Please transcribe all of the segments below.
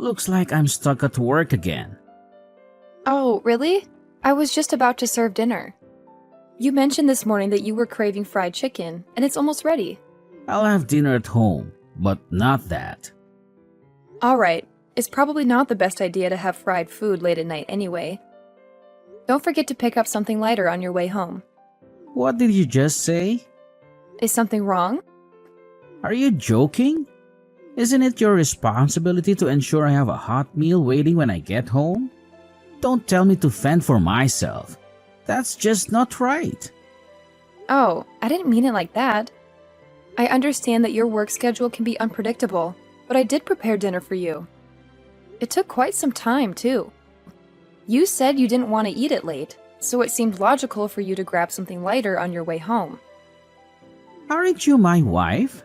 Looks like I'm stuck at work again. Oh, really? I was just about to serve dinner. You mentioned this morning that you were craving fried chicken, and it's almost ready. I'll have dinner at home, but not that. Alright, it's probably not the best idea to have fried food late at night anyway. Don't forget to pick up something lighter on your way home. What did you just say? Is something wrong? Are you joking? Isn't it your responsibility to ensure I have a hot meal waiting when I get home? Don't tell me to fend for myself. That's just not right. Oh, I didn't mean it like that. I understand that your work schedule can be unpredictable, but I did prepare dinner for you. It took quite some time, too. You said you didn't want to eat it late, so it seemed logical for you to grab something lighter on your way home. Aren't you my wife?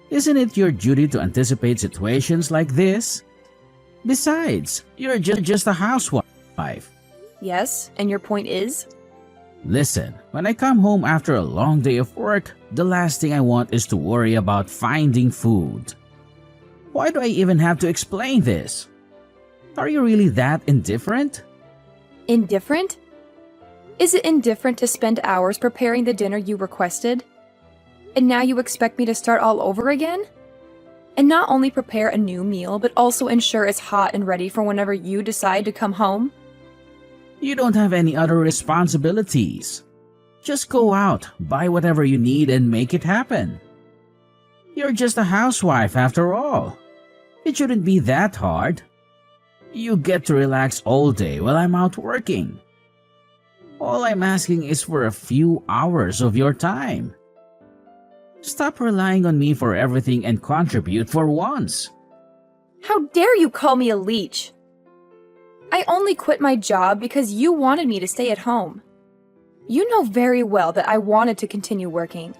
Isn't it your duty to anticipate situations like this? Besides, you're just a housewife. Yes, and your point is? Listen, when I come home after a long day of work, the last thing I want is to worry about finding food. Why do I even have to explain this? Are you really that indifferent? Indifferent? Is it indifferent to spend hours preparing the dinner you requested? And now you expect me to start all over again? And not only prepare a new meal, but also ensure it's hot and ready for whenever you decide to come home? You don't have any other responsibilities. Just go out, buy whatever you need, and make it happen. You're just a housewife after all. It shouldn't be that hard. You get to relax all day while I'm out working. All I'm asking is for a few hours of your time. Stop relying on me for everything and contribute for once. How dare you call me a leech? I only quit my job because you wanted me to stay at home. You know very well that I wanted to continue working.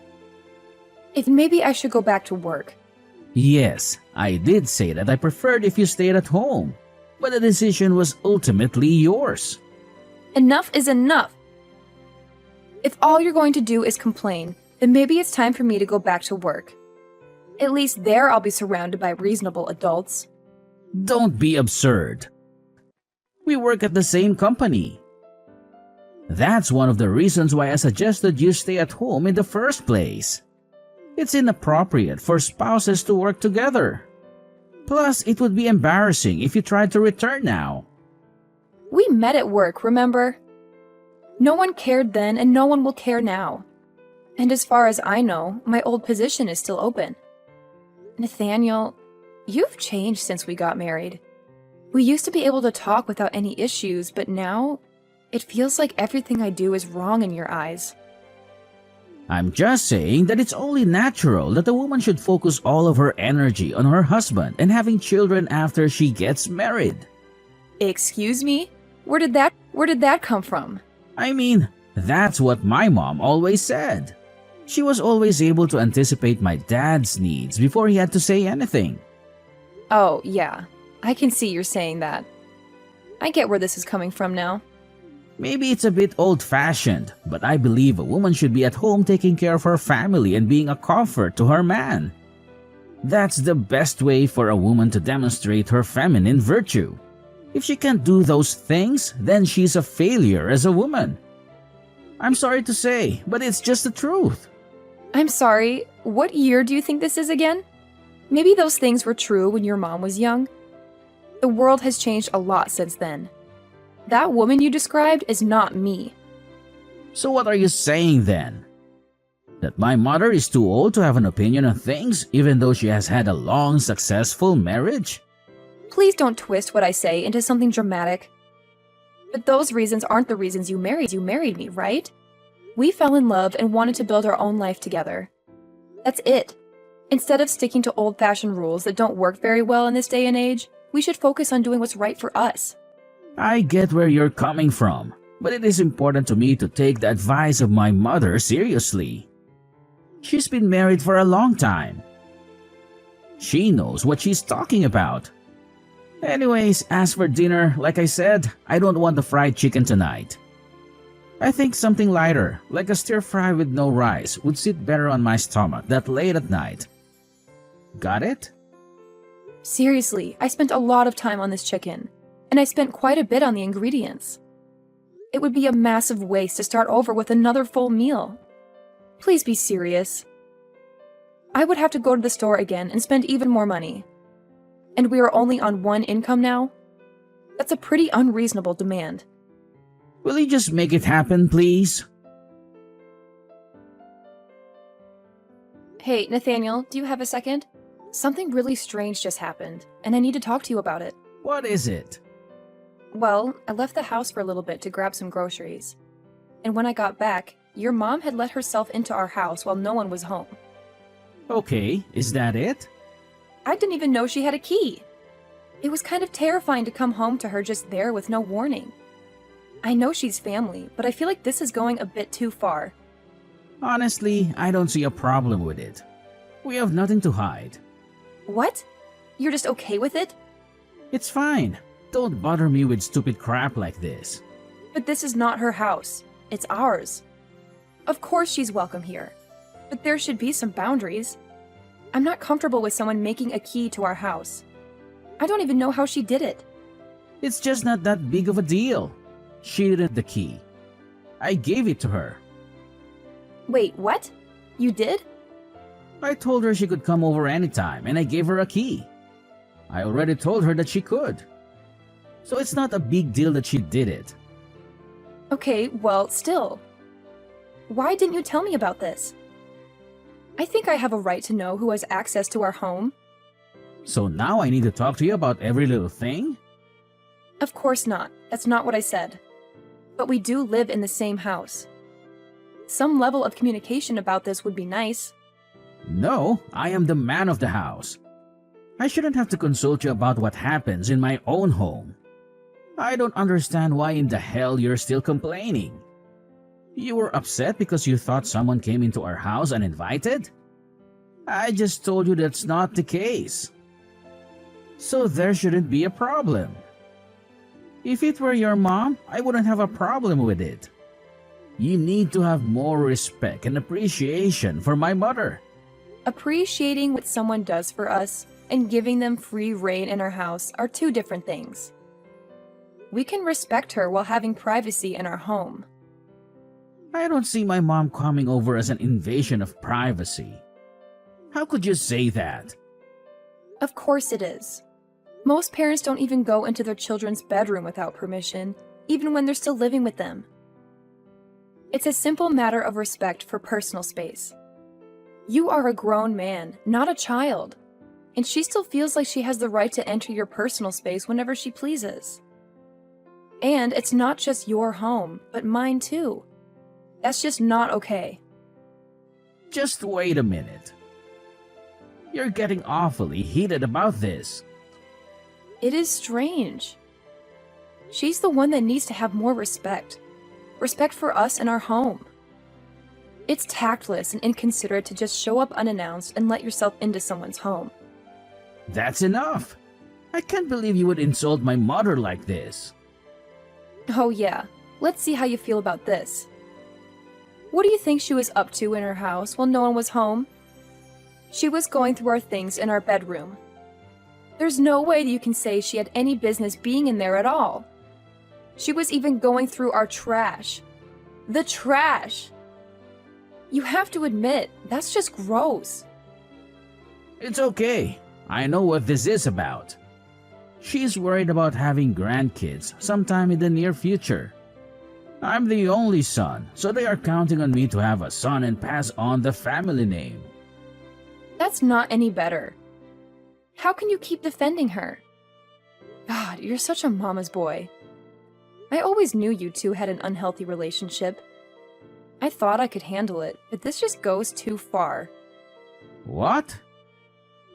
If maybe I should go back to work. Yes, I did say that I preferred if you stayed at home, but the decision was ultimately yours. Enough is enough. If all you're going to do is complain, then maybe it's time for me to go back to work. At least there I'll be surrounded by reasonable adults. Don't be absurd. We work at the same company. That's one of the reasons why I suggested you stay at home in the first place. It's inappropriate for spouses to work together. Plus, it would be embarrassing if you tried to return now. We met at work, remember? No one cared then and no one will care now. And as far as I know, my old position is still open. Nathaniel, you've changed since we got married. We used to be able to talk without any issues, but now it feels like everything I do is wrong in your eyes. I'm just saying that it's only natural that a woman should focus all of her energy on her husband and having children after she gets married. Excuse me? Where did that come from? I mean, that's what my mom always said. She was always able to anticipate my dad's needs before he had to say anything. Oh, yeah. I can see you're saying that. I get where this is coming from now. Maybe it's a bit old-fashioned, but I believe a woman should be at home taking care of her family and being a comfort to her man. That's the best way for a woman to demonstrate her feminine virtue. If she can't do those things, then she's a failure as a woman. I'm sorry to say, but it's just the truth. I'm sorry, what year do you think this is again? Maybe those things were true when your mom was young. The world has changed a lot since then. That woman you described is not me. So what are you saying then? That my mother is too old to have an opinion on things even though she has had a long, successful marriage? Please don't twist what I say into something dramatic. But those reasons aren't the reasons you married me, right? We fell in love and wanted to build our own life together. That's it. Instead of sticking to old-fashioned rules that don't work very well in this day and age, we should focus on doing what's right for us. I get where you're coming from, but it is important to me to take the advice of my mother seriously. She's been married for a long time. She knows what she's talking about. Anyways, as for dinner, like I said, I don't want the fried chicken tonight. I think something lighter, like a stir-fry with no rice, would sit better on my stomach that late at night. Got it? Seriously, I spent a lot of time on this chicken, and I spent quite a bit on the ingredients. It would be a massive waste to start over with another full meal. Please be serious. I would have to go to the store again and spend even more money. And we are only on one income now? That's a pretty unreasonable demand. Will you just make it happen, please? Hey, Nathaniel, do you have a second? Something really strange just happened, and I need to talk to you about it. What is it? Well, I left the house for a little bit to grab some groceries. And when I got back, your mom had let herself into our house while no one was home. Okay, is that it? I didn't even know she had a key. It was kind of terrifying to come home to her just there with no warning. I know she's family, but I feel like this is going a bit too far. Honestly, I don't see a problem with it. We have nothing to hide. What? You're just okay with it? It's fine. Don't bother me with stupid crap like this. But this is not her house. It's ours. Of course she's welcome here. But there should be some boundaries. I'm not comfortable with someone making a key to our house. I don't even know how she did it. It's just not that big of a deal. She didn't the key. I gave it to her. Wait, what? You did? I told her she could come over anytime and I gave her a key. I already told her that she could. So it's not a big deal that she did it. Okay, well, still. Why didn't you tell me about this? I think I have a right to know who has access to our home. So now I need to talk to you about every little thing? Of course not. That's not what I said. But we do live in the same house. Some level of communication about this would be nice. No, I am the man of the house. I shouldn't have to consult you about what happens in my own home. I don't understand why in the hell you're still complaining. You were upset because you thought someone came into our house uninvited? I just told you that's not the case. So there shouldn't be a problem. If it were your mom, I wouldn't have a problem with it. You need to have more respect and appreciation for my mother. Appreciating what someone does for us and giving them free reign in our house are two different things. We can respect her while having privacy in our home. I don't see my mom coming over as an invasion of privacy. How could you say that? Of course it is. Most parents don't even go into their children's bedroom without permission, even when they're still living with them. It's a simple matter of respect for personal space. You are a grown man, not a child, and she still feels like she has the right to enter your personal space whenever she pleases. And it's not just your home, but mine too. That's just not okay. Just wait a minute. You're getting awfully heated about this. It is strange. She's the one that needs to have more respect. Respect for us and our home. It's tactless and inconsiderate to just show up unannounced and let yourself into someone's home. That's enough. I can't believe you would insult my mother like this. Oh yeah, let's see how you feel about this. What do you think she was up to in her house while no one was home? She was going through our things in our bedroom. There's no way that you can say she had any business being in there at all. She was even going through our trash. The trash! You have to admit, that's just gross. It's okay. I know what this is about. She's worried about having grandkids sometime in the near future. I'm the only son, so they are counting on me to have a son and pass on the family name. That's not any better. How can you keep defending her? God, you're such a mama's boy. I always knew you two had an unhealthy relationship. I thought I could handle it, but this just goes too far. What?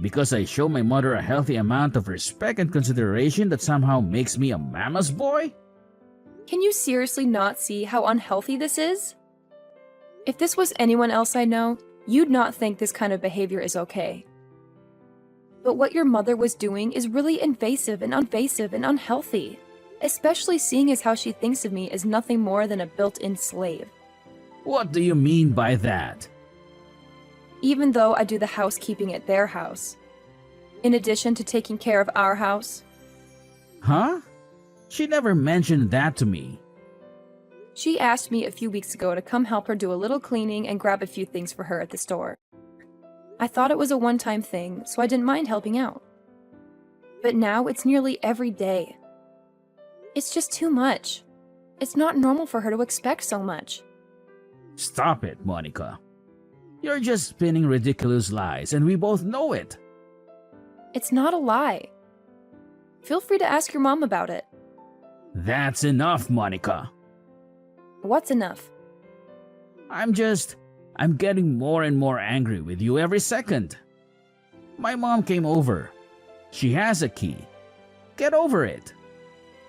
Because I show my mother a healthy amount of respect and consideration that somehow makes me a mama's boy? Can you seriously not see how unhealthy this is? If this was anyone else I know, you'd not think this kind of behavior is okay. But what your mother was doing is really invasive and unhealthy, especially seeing as how she thinks of me as nothing more than a built-in slave. What do you mean by that? Even though I do the housekeeping at their house. in addition to taking care of our house. Huh? She never mentioned that to me. She asked me a few weeks ago to come help her do a little cleaning and grab a few things for her at the store. I thought it was a one-time thing, so I didn't mind helping out. But now it's nearly every day. It's just too much. It's not normal for her to expect so much. Stop it, Monica. You're just spinning ridiculous lies, and we both know it. It's not a lie. Feel free to ask your mom about it. That's enough, Monica. What's enough? I'm getting more and more angry with you every second. My mom came over. She has a key. Get over it.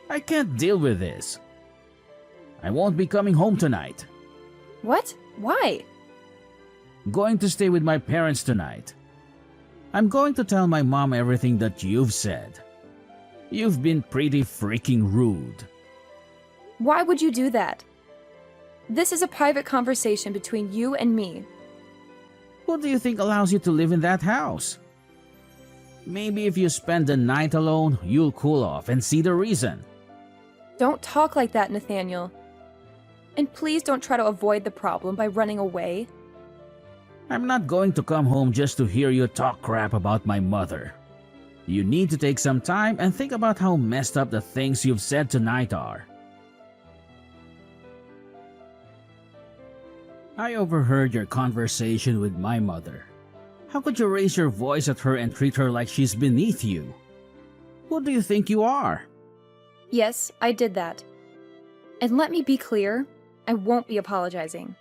I can't deal with this. I won't be coming home tonight. What? Why? Going to stay with my parents tonight. I'm going to tell my mom everything that you've said. You've been pretty freaking rude. Why would you do that? This is a private conversation between you and me. Who do you think allows you to live in that house? Maybe if you spend the night alone, you'll cool off and see the reason. Don't talk like that, Nathaniel. And please don't try to avoid the problem by running away. I'm not going to come home just to hear you talk crap about my mother. You need to take some time and think about how messed up the things you've said tonight are. I overheard your conversation with my mother. How could you raise your voice at her and treat her like she's beneath you? Who do you think you are? Yes, I did that. And let me be clear, I won't be apologizing.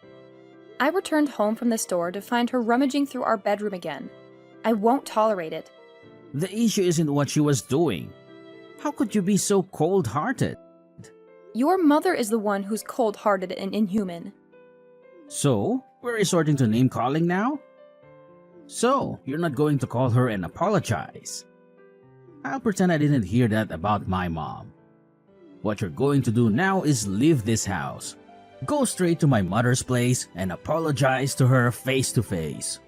I returned home from the store to find her rummaging through our bedroom again. I won't tolerate it. The issue isn't what she was doing. How could you be so cold-hearted? Your mother is the one who's cold-hearted and inhuman. So, we're resorting to name-calling now? So, you're not going to call her and apologize? I'll pretend I didn't hear that about my mom. What you're going to do now is leave this house. Go straight to my mother's place and apologize to her face to face.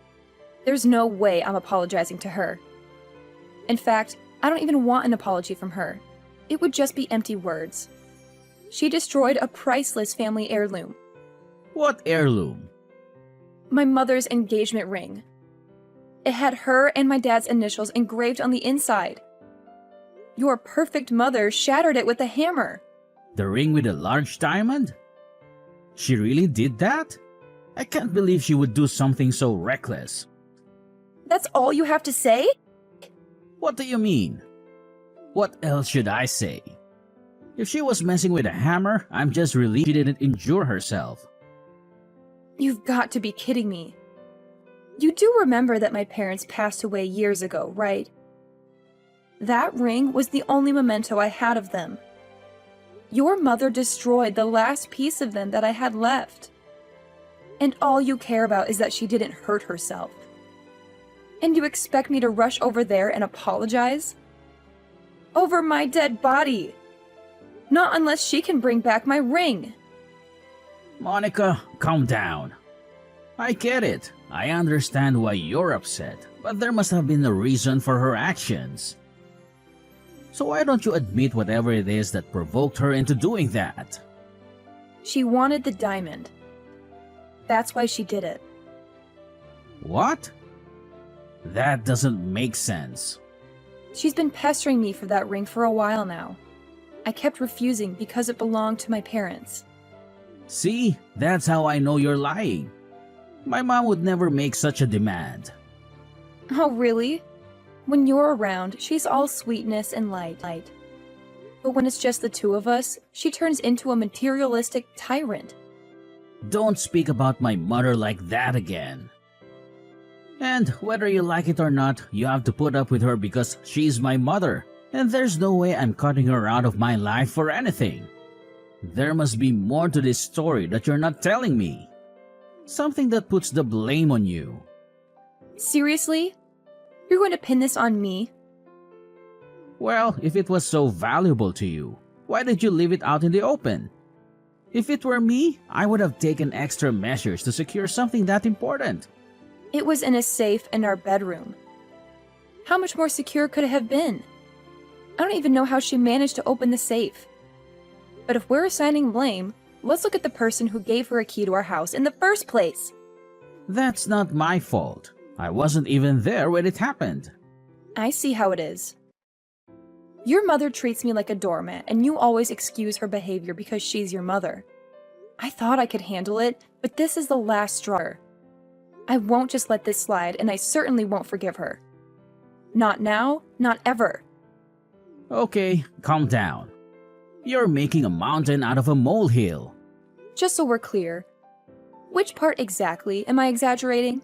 There's no way I'm apologizing to her. In fact, I don't even want an apology from her. It would just be empty words. She destroyed a priceless family heirloom. What heirloom? My mother's engagement ring. It had her and my dad's initials engraved on the inside. Your perfect mother shattered it with a hammer. The ring with a large diamond? She really did that? I can't believe she would do something so reckless. That's all you have to say? What do you mean? What else should I say? If she was messing with a hammer, I'm just relieved she didn't injure herself. You've got to be kidding me. You do remember that my parents passed away years ago, right? That ring was the only memento I had of them. Your mother destroyed the last piece of them that I had left. And all you care about is that she didn't hurt herself. And you expect me to rush over there and apologize? Over my dead body! Not unless she can bring back my ring! Monica, calm down. I get it. I understand why you're upset, but there must have been a reason for her actions. So why don't you admit whatever it is that provoked her into doing that? She wanted the diamond. That's why she did it. What? That doesn't make sense. She's been pestering me for that ring for a while now. I kept refusing because it belonged to my parents. See, that's how I know you're lying. My mom would never make such a demand. Oh, really? When you're around, she's all sweetness and light. But when it's just the two of us, she turns into a materialistic tyrant. Don't speak about my mother like that again. And whether you like it or not, you have to put up with her because she's my mother, and there's no way I'm cutting her out of my life for anything. There must be more to this story that you're not telling me. Something that puts the blame on you. Seriously? You're going to pin this on me? Well, if it was so valuable to you, why did you leave it out in the open? If it were me, I would have taken extra measures to secure something that important. It was in a safe in our bedroom. How much more secure could it have been? I don't even know how she managed to open the safe. But if we're assigning blame, let's look at the person who gave her a key to our house in the first place. That's not my fault. I wasn't even there when it happened. I see how it is. Your mother treats me like a doormat, and you always excuse her behavior because she's your mother. I thought I could handle it, but this is the last straw. I won't just let this slide, and I certainly won't forgive her. Not now, not ever. Okay, calm down. You're making a mountain out of a molehill. Just so we're clear, which part exactly am I exaggerating?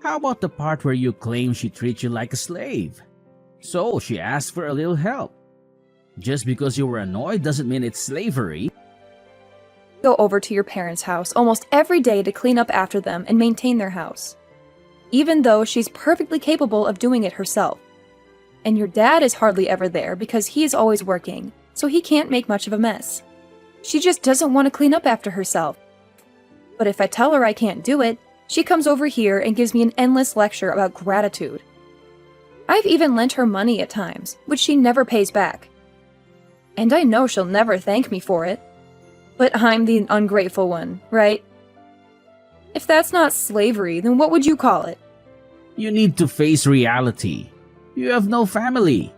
How about the part where you claim she treats you like a slave? So she asked for a little help. Just because you were annoyed doesn't mean it's slavery. Go over to your parents' house almost every day to clean up after them and maintain their house, even though she's perfectly capable of doing it herself. And your dad is hardly ever there because he's always working, so he can't make much of a mess. She just doesn't want to clean up after herself. But if I tell her I can't do it, she comes over here and gives me an endless lecture about gratitude. I've even lent her money at times, which she never pays back. And I know she'll never thank me for it. But I'm the ungrateful one, right? If that's not slavery, then what would you call it? You need to face reality. You have no family.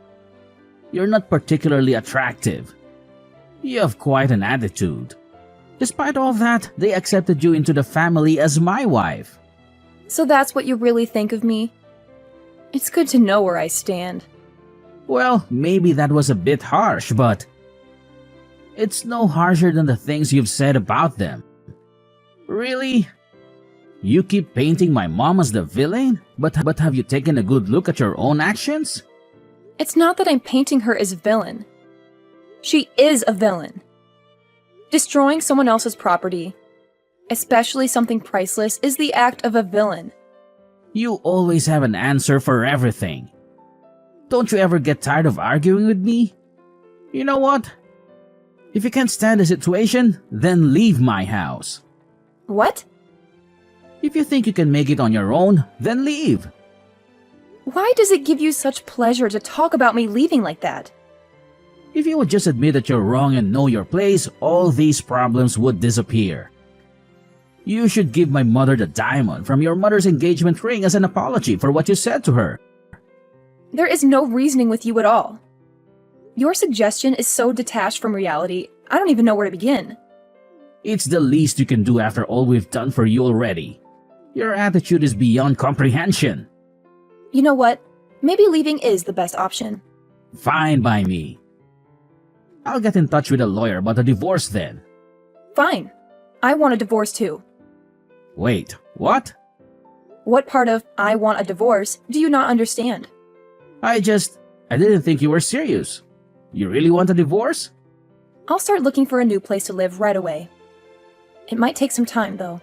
You're not particularly attractive. You have quite an attitude. Despite all that, they accepted you into the family as my wife. So that's what you really think of me? It's good to know where I stand. Well, maybe that was a bit harsh, but it's no harsher than the things you've said about them. Really? You keep painting my mom as the villain, but have you taken a good look at your own actions? It's not that I'm painting her as a villain. She is a villain. Destroying someone else's property, especially something priceless, is the act of a villain. You always have an answer for everything. Don't you ever get tired of arguing with me? You know what? If you can't stand the situation, then leave my house. What? If you think you can make it on your own, then leave. Why does it give you such pleasure to talk about me leaving like that? If you would just admit that you're wrong and know your place, all these problems would disappear. You should give my mother the diamond from your mother's engagement ring as an apology for what you said to her. There is no reasoning with you at all. Your suggestion is so detached from reality, I don't even know where to begin. It's the least you can do after all we've done for you already. Your attitude is beyond comprehension. You know what? Maybe leaving is the best option. Fine by me. I'll get in touch with a lawyer about a divorce then. Fine. I want a divorce too. Wait, what? What part of I want a divorce do you not understand? I didn't think you were serious. You really want a divorce? I'll start looking for a new place to live right away. It might take some time though.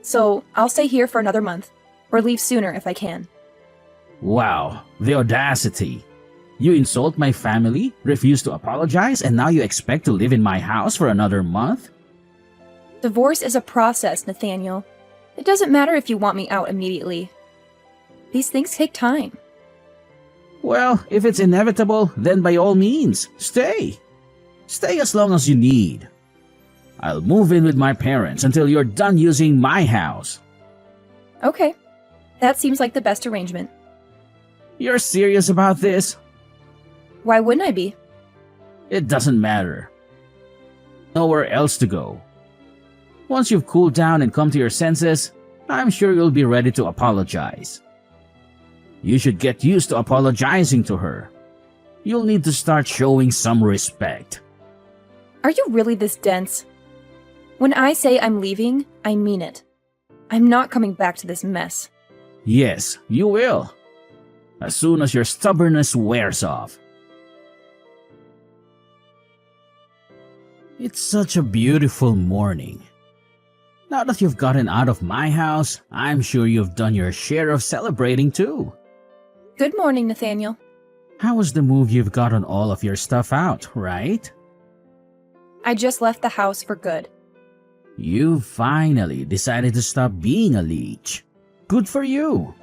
So I'll stay here for another month, or leave sooner if I can. Wow, the audacity. You insult my family, refuse to apologize, and now you expect to live in my house for another month? Divorce is a process, Nathaniel. It doesn't matter if you want me out immediately. These things take time. Well, if it's inevitable, then by all means, stay. Stay as long as you need. I'll move in with my parents until you're done using my house. Okay. That seems like the best arrangement. You're serious about this? Why wouldn't I be? It doesn't matter. Nowhere else to go. Once you've cooled down and come to your senses, I'm sure you'll be ready to apologize. You should get used to apologizing to her. You'll need to start showing some respect. Are you really this dense? When I say I'm leaving, I mean it. I'm not coming back to this mess. Yes, you will. As soon as your stubbornness wears off. It's such a beautiful morning. Now that you've gotten out of my house, I'm sure you've done your share of celebrating too. Good morning, Nathaniel. How was the move? You've gotten all of your stuff out, right? I just left the house for good. You finally decided to stop being a leech. Good for you.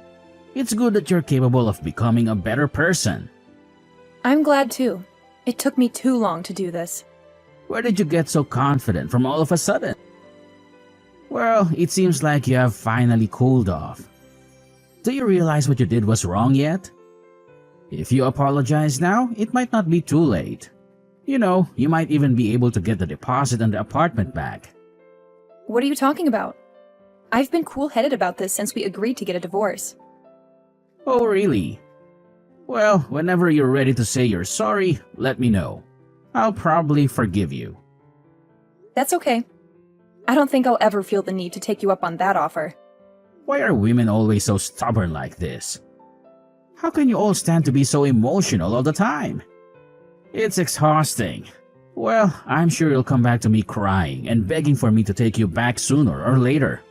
It's good that you're capable of becoming a better person. I'm glad too. It took me too long to do this. Where did you get so confident from all of a sudden? Well, it seems like you have finally cooled off. Do you realize what you did was wrong yet? If you apologize now, it might not be too late. You know, you might even be able to get the deposit on the apartment back. What are you talking about? I've been cool-headed about this since we agreed to get a divorce. Oh, really? Well, whenever you're ready to say you're sorry, let me know. I'll probably forgive you. That's okay. I don't think I'll ever feel the need to take you up on that offer. Why are women always so stubborn like this? How can you all stand to be so emotional all the time? It's exhausting. Well, I'm sure you'll come back to me crying and begging for me to take you back sooner or later.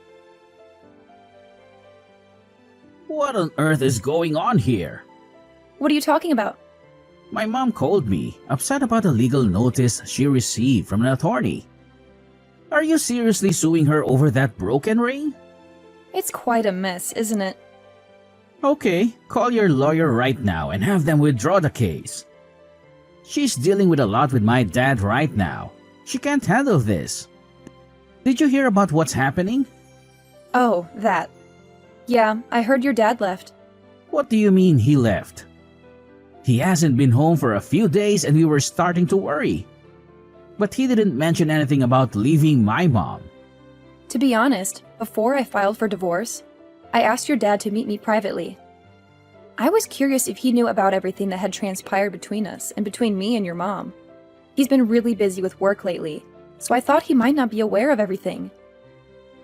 What on earth is going on here? What are you talking about? My mom called me, upset about a legal notice she received from an attorney. Are you seriously suing her over that broken ring? It's quite a mess, isn't it? Okay, call your lawyer right now and have them withdraw the case. She's dealing with a lot with my dad right now. She can't handle this. Did you hear about what's happening? Oh, that. Yeah, I heard your dad left. What do you mean he left? He hasn't been home for a few days and we were starting to worry. But he didn't mention anything about leaving my mom. To be honest, before I filed for divorce, I asked your dad to meet me privately. I was curious if he knew about everything that had transpired between us and between me and your mom. He's been really busy with work lately, so I thought he might not be aware of everything.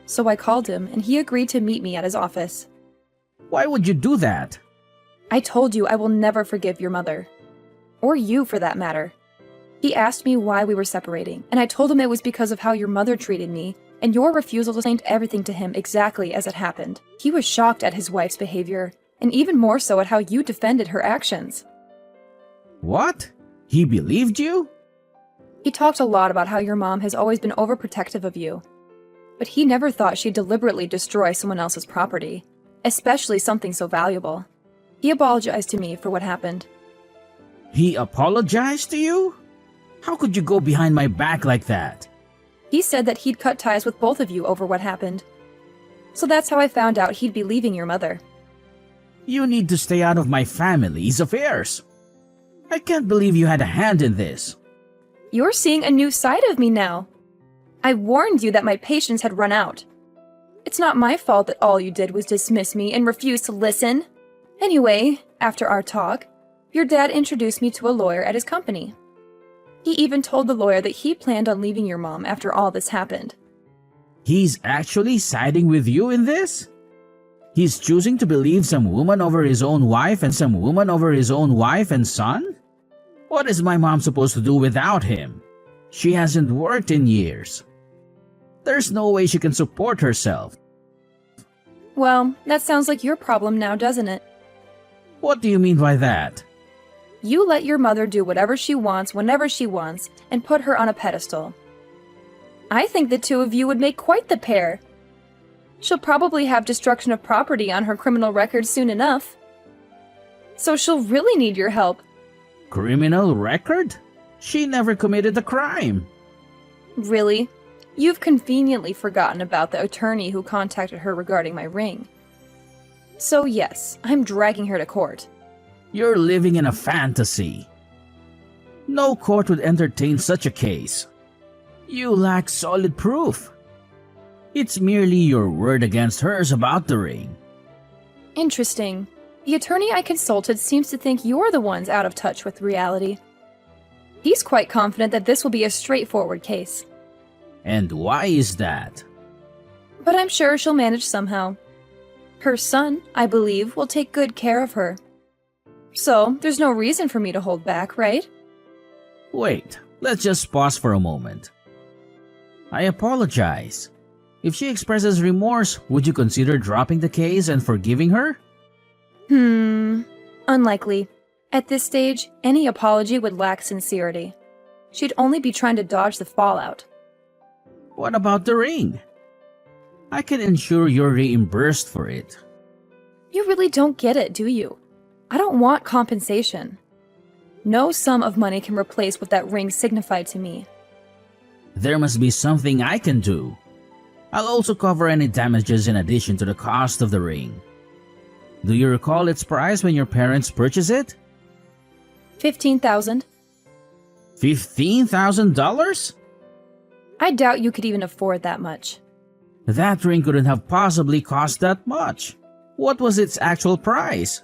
So I called him and he agreed to meet me at his office. Why would you do that? I told you I will never forgive your mother. Or you, for that matter. He asked me why we were separating, and I told him it was because of how your mother treated me, and your refusal to explain everything to him exactly as it happened. He was shocked at his wife's behavior, and even more so at how you defended her actions. What? He believed you? He talked a lot about how your mom has always been overprotective of you. But he never thought she'd deliberately destroy someone else's property, especially something so valuable. He apologized to me for what happened. He apologized to you? How could you go behind my back like that? He said that he'd cut ties with both of you over what happened. So that's how I found out he'd be leaving your mother. You need to stay out of my family's affairs. I can't believe you had a hand in this. You're seeing a new side of me now. I warned you that my patience had run out. It's not my fault that all you did was dismiss me and refuse to listen. Anyway, after our talk, your dad introduced me to a lawyer at his company. He even told the lawyer that he planned on leaving your mom after all this happened. He's actually siding with you in this? He's choosing to believe some woman over his own wife and some woman over his own wife and son? What is my mom supposed to do without him? She hasn't worked in years. There's no way she can support herself. Well, that sounds like your problem now, doesn't it? What do you mean by that? You let your mother do whatever she wants whenever she wants and put her on a pedestal. I think the two of you would make quite the pair. She'll probably have destruction of property on her criminal record soon enough. So she'll really need your help. Criminal record? She never committed a crime. Really? You've conveniently forgotten about the attorney who contacted her regarding my ring. So yes, I'm dragging her to court. You're living in a fantasy. No court would entertain such a case. You lack solid proof. It's merely your word against hers about the ring. Interesting. The attorney I consulted seems to think you're the ones out of touch with reality. He's quite confident that this will be a straightforward case. And why is that? But I'm sure she'll manage somehow. Her son, I believe, will take good care of her. So, there's no reason for me to hold back, right? Wait, let's just pause for a moment. I apologize. If she expresses remorse, would you consider dropping the case and forgiving her? Unlikely. At this stage, any apology would lack sincerity. She'd only be trying to dodge the fallout. What about the ring? I can ensure you're reimbursed for it. You really don't get it, do you? I don't want compensation. No sum of money can replace what that ring signified to me. There must be something I can do. I'll also cover any damages in addition to the cost of the ring. Do you recall its price when your parents purchased it? $15,000. $15,000? I doubt you could even afford that much. That ring couldn't have possibly cost that much. What was its actual price?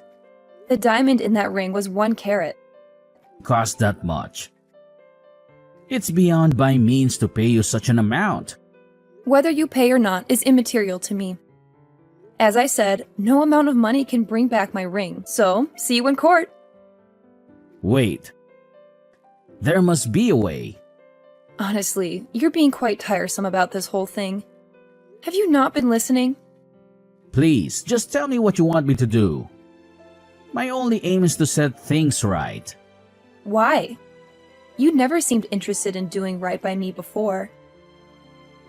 The diamond in that ring was 1 carat. Cost that much. It's beyond my means to pay you such an amount. Whether you pay or not is immaterial to me. As I said, no amount of money can bring back my ring, so see you in court. Wait. There must be a way. Honestly, you're being quite tiresome about this whole thing. Have you not been listening? Please, just tell me what you want me to do. My only aim is to set things right. Why? You never seemed interested in doing right by me before.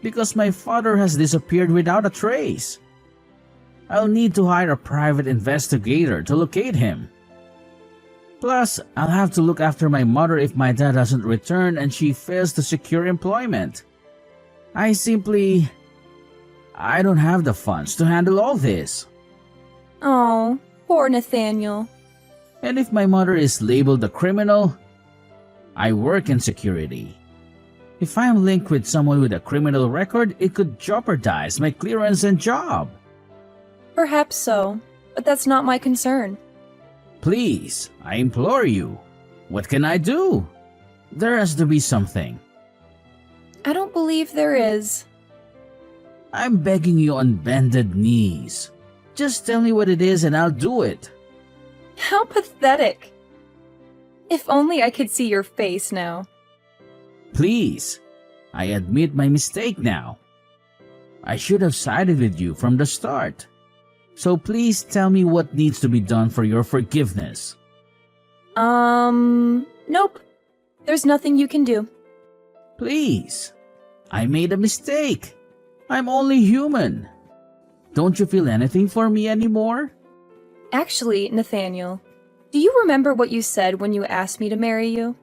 Because my father has disappeared without a trace. I'll need to hire a private investigator to locate him. Plus, I'll have to look after my mother if my dad doesn't return and she fails to secure employment. I don't have the funds to handle all this. Oh, poor Nathaniel. And if my mother is labeled a criminal, I work in security. If I'm linked with someone with a criminal record, it could jeopardize my clearance and job. Perhaps so, but that's not my concern. Please, I implore you. What can I do? There has to be something. I don't believe there is. I'm begging you on bended knees. Just tell me what it is and I'll do it. How pathetic. If only I could see your face now. Please, I admit my mistake now. I should have sided with you from the start. So please tell me what needs to be done for your forgiveness. Nope. There's nothing you can do. Please, I made a mistake. I'm only human. Don't you feel anything for me anymore? Actually, Nathaniel, do you remember what you said when you asked me to marry you?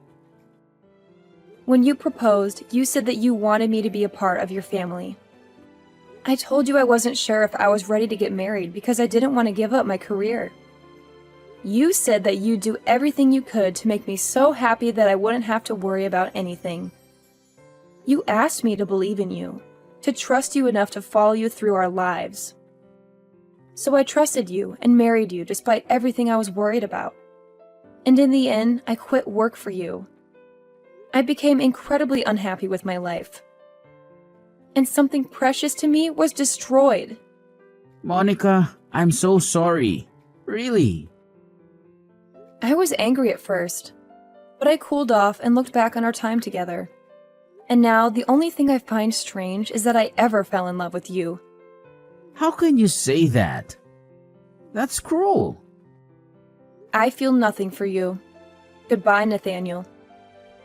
When you proposed, you said that you wanted me to be a part of your family. I told you I wasn't sure if I was ready to get married because I didn't want to give up my career. You said that you'd do everything you could to make me so happy that I wouldn't have to worry about anything. You asked me to believe in you, to trust you enough to follow you through our lives. So I trusted you and married you despite everything I was worried about. And in the end, I quit work for you. I became incredibly unhappy with my life. And something precious to me was destroyed. Monica, I'm so sorry. Really. I was angry at first, but I cooled off and looked back on our time together. And now the only thing I find strange is that I ever fell in love with you. How can you say that? That's cruel. I feel nothing for you. Goodbye, Nathaniel.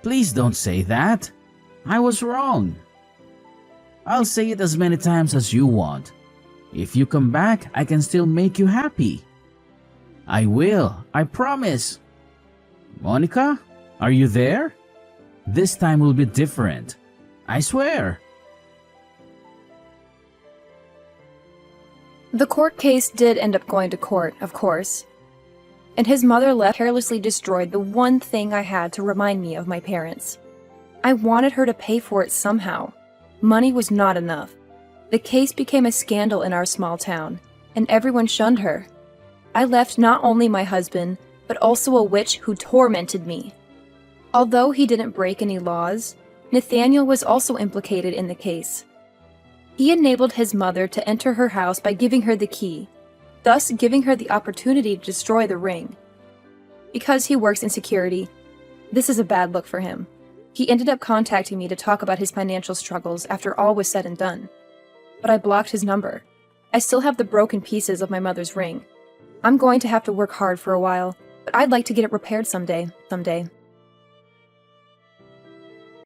Please don't say that. I was wrong. I'll say it as many times as you want. If you come back, I can still make you happy. I will, I promise. Monica, are you there? This time will be different. I swear. The court case did end up going to court, of course. And his mother left carelessly destroyed the one thing I had to remind me of my parents. I wanted her to pay for it somehow. Money was not enough. The case became a scandal in our small town, and everyone shunned her. I left not only my husband, but also a witch who tormented me. Although he didn't break any laws, Nathaniel was also implicated in the case. He enabled his mother to enter her house by giving her the key, thus giving her the opportunity to destroy the ring. Because he works in security, this is a bad look for him. He ended up contacting me to talk about his financial struggles after all was said and done. But I blocked his number. I still have the broken pieces of my mother's ring. I'm going to have to work hard for a while, but I'd like to get it repaired someday.